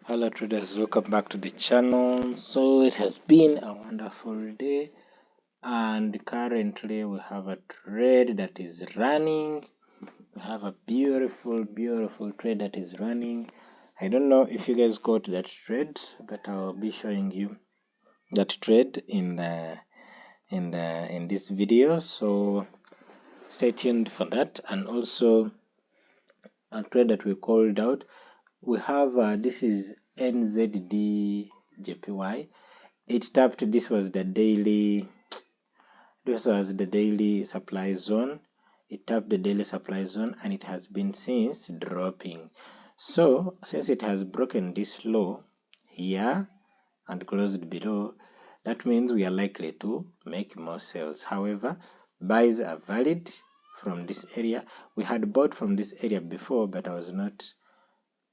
Hello traders, welcome back to the channel. So it has been a wonderful day, and currently we have a trade that is running. We have a beautiful trade that is running. I don't know if you guys got that trade, but I'll be showing you that trade in this video. So stay tuned for that. And also a trade that we called out, we have this is NZD It tapped. This was the daily supply zone. It tapped the daily supply zone, and it has been since dropping. So since it has broken this low here and closed below, that means we are likely to make more sales. However, buys are valid from this area. We had bought from this area before, but I was not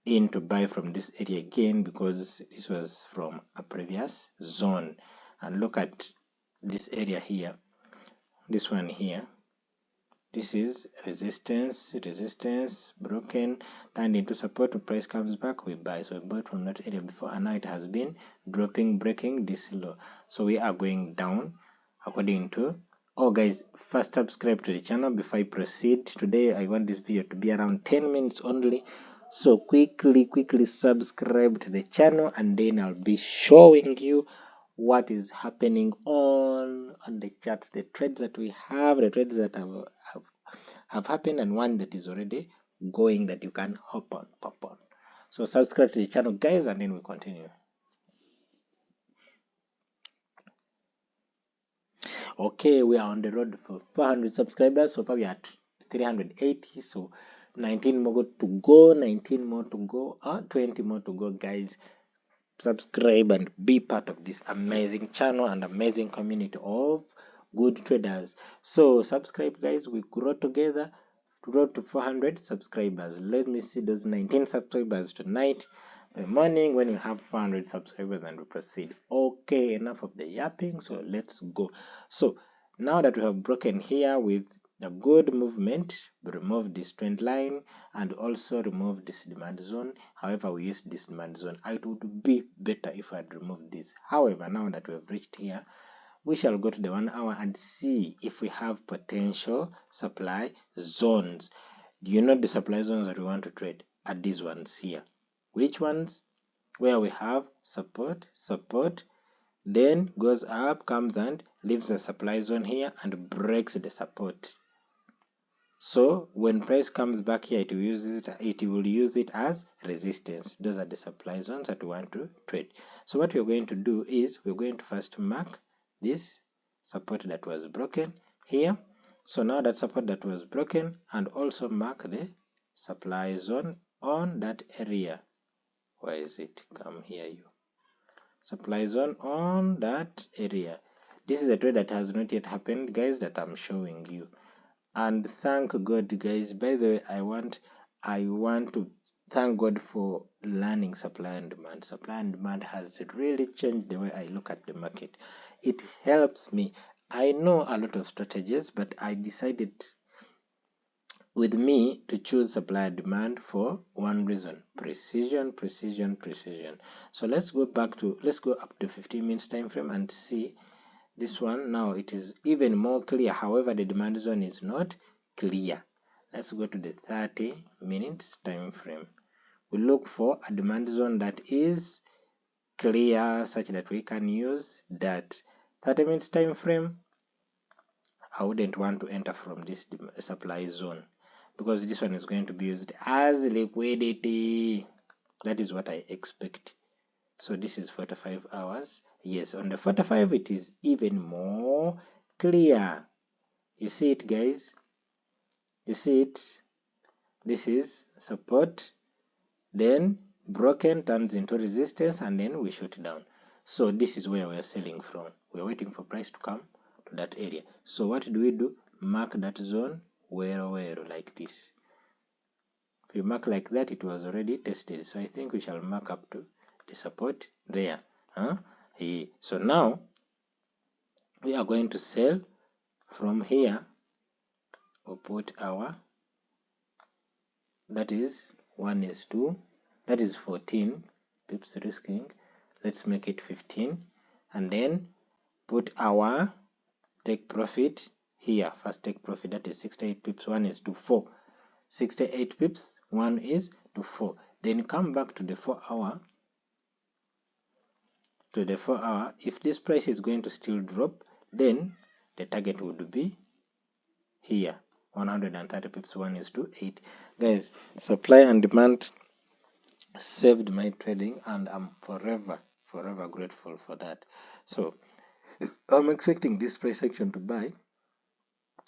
in to buy from this area again because this was from a previous zone. And look at this area here, this one here. This is resistance broken, turned into support. The price comes back, we buy. So we bought from that area before, and now it has been dropping, breaking this low. So we are going down according to. Oh guys, first subscribe to the channel before I proceed. Today I want this video to be around 10 minutes only, so quickly subscribe to the channel, and then I'll be showing you what is happening on the charts, the trades that we have, the trades that have happened, and one that is already going that you can hop on, pop on. So subscribe to the channel guys, and then we continue. Okay, we are on the road for 400 subscribers. So far we are at 380, so 19 more to go, 19 more to go, 20 more to go guys. Subscribe and be part of this amazing channel and amazing community of good traders. So subscribe guys, we grow together, grow to 400 subscribers. Let me see those 19 subscribers tonight morning when we have 400 subscribers, and we proceed. Okay, enough of the yapping, so let's go. So now that we have broken here with a good movement, we remove this trend line and also remove this demand zone. However, we use this demand zone. It would be better if I had removed this. However, now that we have reached here, we shall go to the 1 hour and see if we have potential supply zones. Do you know the supply zones that we want to trade? Are these ones here. Which ones? Where we have support, then goes up, comes and leaves the supply zone here and breaks the support. So when price comes back here, it will use it as resistance. Those are the supply zones that we want to trade. So what we're going to do is we're going to first mark this support that was broken here. So now that support that was broken, and also mark the supply zone on that area. Where is it? Come here, you. Supply zone on that area. This is a trade that has not yet happened, guys, that I'm showing you. And thank God, guys. By the way, I want to thank God for learning supply and demand. Supply and demand has really changed the way I look at the market. It helps me. I know a lot of strategies, but I decided with me to choose supply and demand for one reason: precision. So let's go up to 15 minutes time frame and see this one. Now it is even more clear. However, the demand zone is not clear. Let's go to the 30 minutes time frame. We look for a demand zone that is clear such that we can use that. 30 minutes time frame, I wouldn't want to enter from this supply zone, because this one is going to be used as liquidity. That is what I expect. So this is 45 hours. Yes, on the 45 it is even more clear. You see it, guys? You see it? This is support, then broken, turns into resistance, and then we shut down. So this is where we're selling from. We're waiting for price to come to that area. So what do? Mark that zone where like this. If you mark like that, it was already tested. So I think we shall mark up to the support there. So now we are going to sell from here. We'll put our, that is 1:2, that is 14. pips risking. Let's make it 15, and then put our take profit here. First take profit, that is 68 pips, 1 is to 4. 68 pips, 1 is to 4. Then come back to the 4 hour. To the 4 hour, if this price is going to still drop, then the target would be here, 130 pips, 1 is to 8. Guys, supply and demand saved my trading, and I'm forever grateful for that. So I'm expecting this price action to buy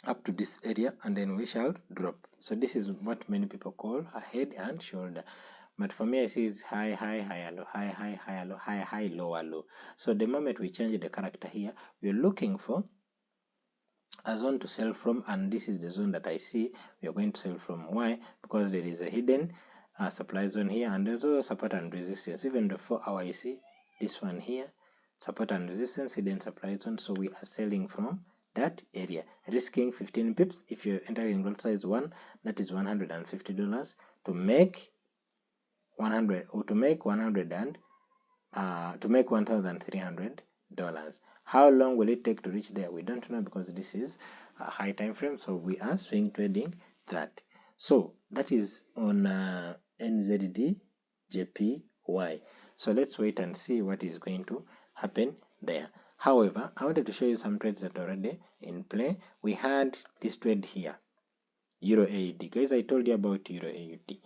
up to this area, and then we shall drop. So this is what many people call a head and shoulder, but for me I see is high, higher, low, high, higher, low, high, lower, low. So the moment we change the character here, we're looking for a zone to sell from, and this is the zone that I see we are going to sell from. Why? Because there is a hidden supply zone here, and there's also support and resistance. Even the 4 hour, you see this one here, support and resistance, hidden supply zone. So we are selling from that area, risking 15 pips. If you're entering gold size 1, that is $150 to make 100, or to make 100 and to make $1,300. How long will it take to reach there? We don't know, because this is a high time frame, so we are swing trading that. So that is on NZD JPY. So let's wait and see what is going to happen there. However, I wanted to show you some trades that are already in play. We had this trade here, Euro AUD. Guys, I told you about Euro AUD.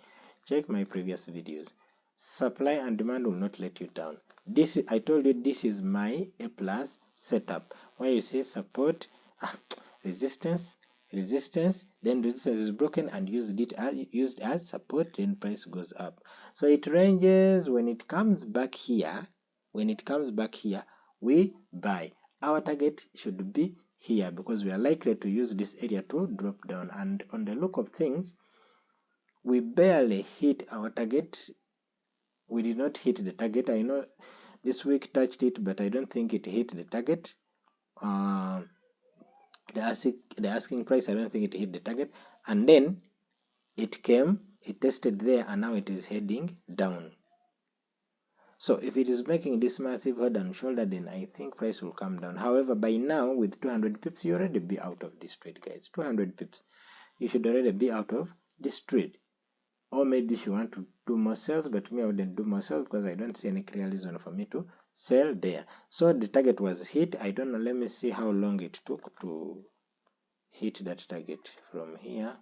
Check my previous videos. Supply and demand will not let you down. This, I told you, this is my A plus setup, where you see support, resistance, then resistance is broken and used as support, then price goes up. So it ranges. When it comes back here, we buy. Our target should be here, because we are likely to use this area to drop down, and on the look of things, we barely hit our target. We did not hit the target. I know this week touched it, but I don't think it hit the target. The asking price, I don't think it hit the target, and then it came, it tested there, and now it is heading down. So if it is making this massive head and shoulder, then I think price will come down. However, by now, with 200 pips, you already be out of this trade, guys. 200 pips, you should already be out of this trade. Or maybe if you want to do more sales, but me, I wouldn't do more sales, because I don't see any clear reason for me to sell there. So the target was hit. I don't know, let me see how long it took to hit that target. From here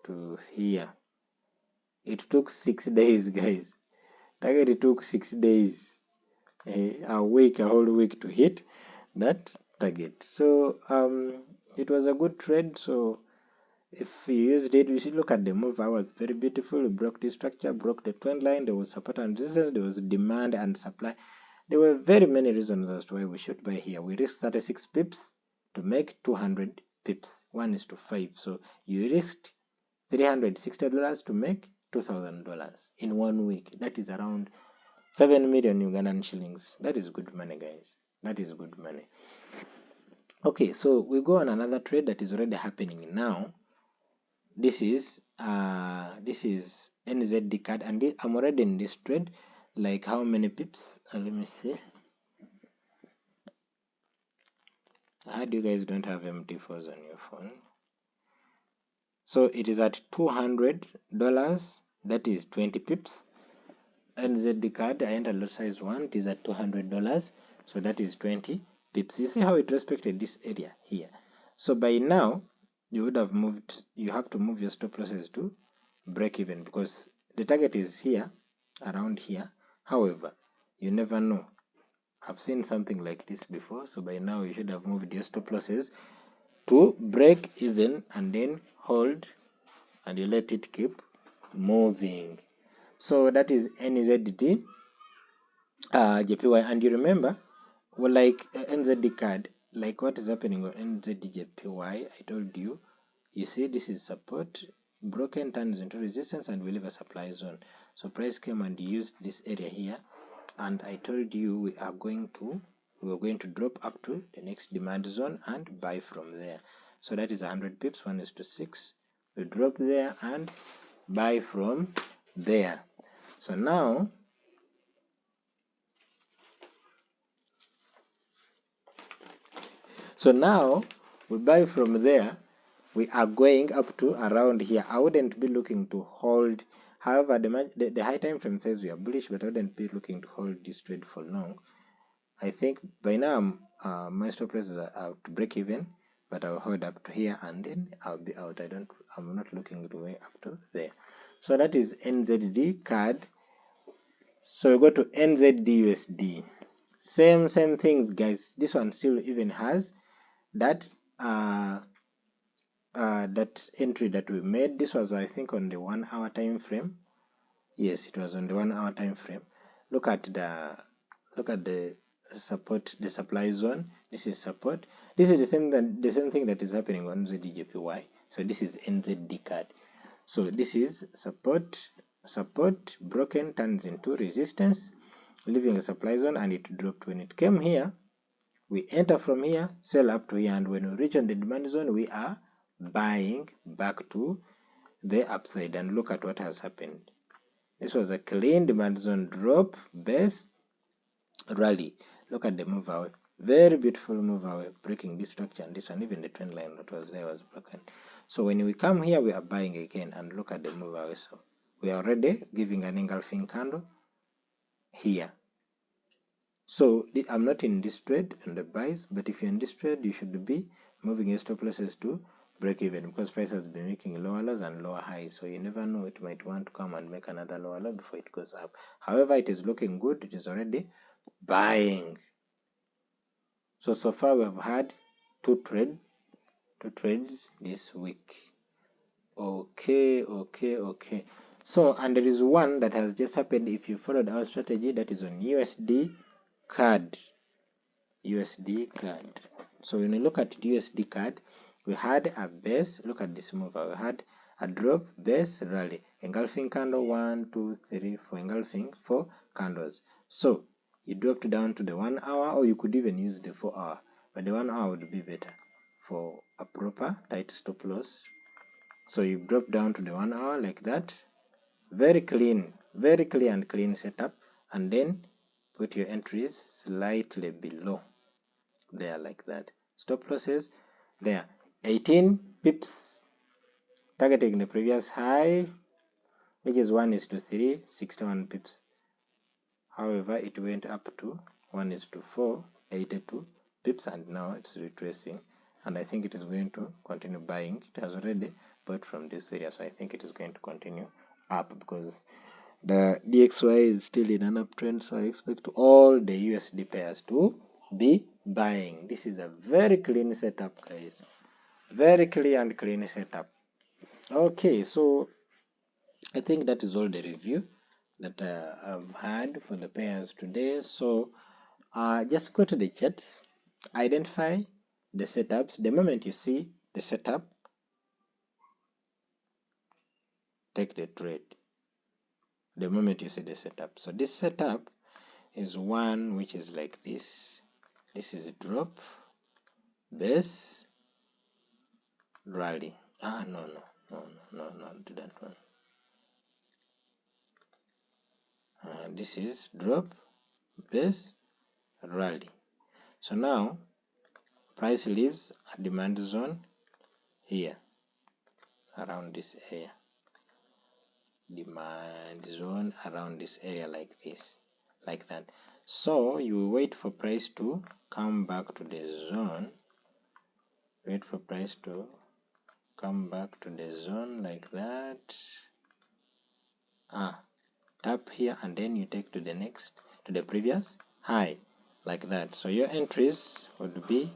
to here, it took 6 days, guys. Target, it took 6 days, a whole week to hit that target. So it was a good trade. So if you used it, we should look at the move hours. Very beautiful. We broke the structure, broke the trend line. There was support and resistance. There was demand and supply. There were very many reasons as to why we should buy here. We risked 36 pips to make 200 pips. 1 is to 5. So you risked $360 to make $2,000 in 1 week. That is around 7 million Ugandan shillings. That is good money, guys. That is good money. Okay, so we go on another trade that is already happening now. This is NZD card, and I'm already in this trade. Like how many pips? Let me see. I heard you guys don't have MT4s on your phone. So it is at $200. That is 20 pips. NZD card, I entered lot size 1. It is at $200. So that is 20 pips. You see how it respected this area here. So by now, you would have moved, you have to move your stop losses to break even, because the target is here, around here. However, you never know. I've seen something like this before. So by now, you should have moved your stop losses to break even, and then hold, and you let it keep moving. So that is NZD JPY. And you remember, well, like NZD card, like what is happening on NZD JPY, I told you, you see this is support, broken, turns into resistance, and we leave a supply zone. So price came and used this area here, and I told you we are going to drop up to the next demand zone and buy from there. So that is 100 pips, 1 is to 6. We drop there and buy from there. So now So now we buy from there. We are going up to around here. I wouldn't be looking to hold. However, the high time frame says we are bullish, but I wouldn't be looking to hold this trade for long. I think by now my stop prices are out to break even, but I'll hold up to here and then I'll be out. I'm not looking to way up to there. So that is NZD card. So we go to NZD-USD. Same things, guys. This one still even has that that entry that we made. This was, I think, on the 1 hour time frame. Yes, it was on the 1 hour time frame. Look at the support, the supply zone. This is support. This is the same thing that is happening on ZDJPY. So this is NZD card. So this is support, broken, turns into resistance, leaving a supply zone, and it dropped. When it came here, we enter from here, sell up to here, and when we reach on the demand zone, we are buying back to the upside. And look at what has happened. This was a clean demand zone drop, base, rally. Look at the move away. Very beautiful move away, breaking this structure and this one. Even the trend line that was there was broken. So when we come here, we are buying again, and look at the move away. So we are already giving an engulfing candle here. So I'm not in this trade on the buys, but if you're in this trade, you should be moving your stop losses to break even, because price has been making lower lows and lower highs. So you never know, it might want to come and make another lower low before it goes up. However, it is looking good. It is already buying. So far we have had two trades this week. Okay. So, and there is one that has just happened. If you followed our strategy, that is on USD card. So when you look at USD card, we had a base. Look at this move. We had a drop, base, rally, engulfing candle, 1 2 3 4, engulfing 4 candles. So you dropped down to the 1 hour, or you could even use the 4 hour, but the 1 hour would be better for a proper tight stop loss. So you drop down to the 1 hour like that. Very clean, very clear and clean setup, and then put your entries slightly below there like that. Stop losses there, 18 pips, targeting the previous high, which is 1:3, 61 pips. However, it went up to 1:4, 82 pips, and now it's retracing, and I think it is going to continue buying. It has already bought from this area, so I think it is going to continue up, because the DXY is still in an uptrend. So I expect all the USD pairs to be buying. This is a very clean setup, guys. Very clear and clean setup. Okay, so I think that is all the review that I've had for the pairs today. So just go to the charts, identify the setups. The moment you see the setup, take the trade. The moment you see the setup. So this setup is one which is like this. This is a drop, base, rally. No, do that one. This is drop, base, rally. So now price leaves a demand zone here, around this area. Demand zone around this area like this, like that. So you wait for price to come back to the zone. Wait for price to come back to the zone like that. Tap here, and then you take to the next, to the previous high, like that. So your entries would be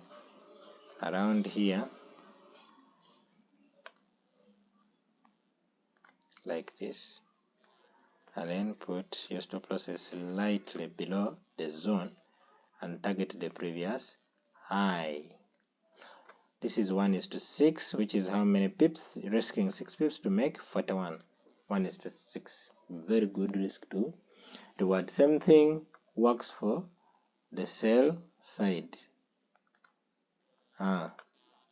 around here, like this, and then put your stop losses slightly below the zone and target the previous high. This is 1:6, which is how many pips? Risking 6 pips to make 41. 1:6. Very good risk to reward. Same thing works for the sell side.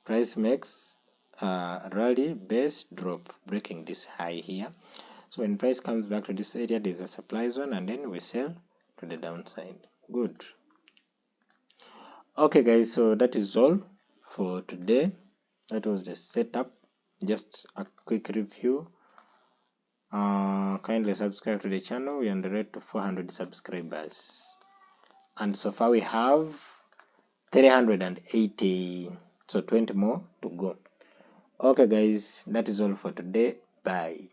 Price makes rally, base, drop, breaking this high here. So when price comes back to this area, there's a supply zone, and then we sell to the downside. Good. Okay, guys, so that is all. for today. That was the setup. Just a quick review. Kindly subscribe to the channel. We are on the road to 400 subscribers, and so far we have 380, so 20 more to go. Okay guys, that is all for today. Bye.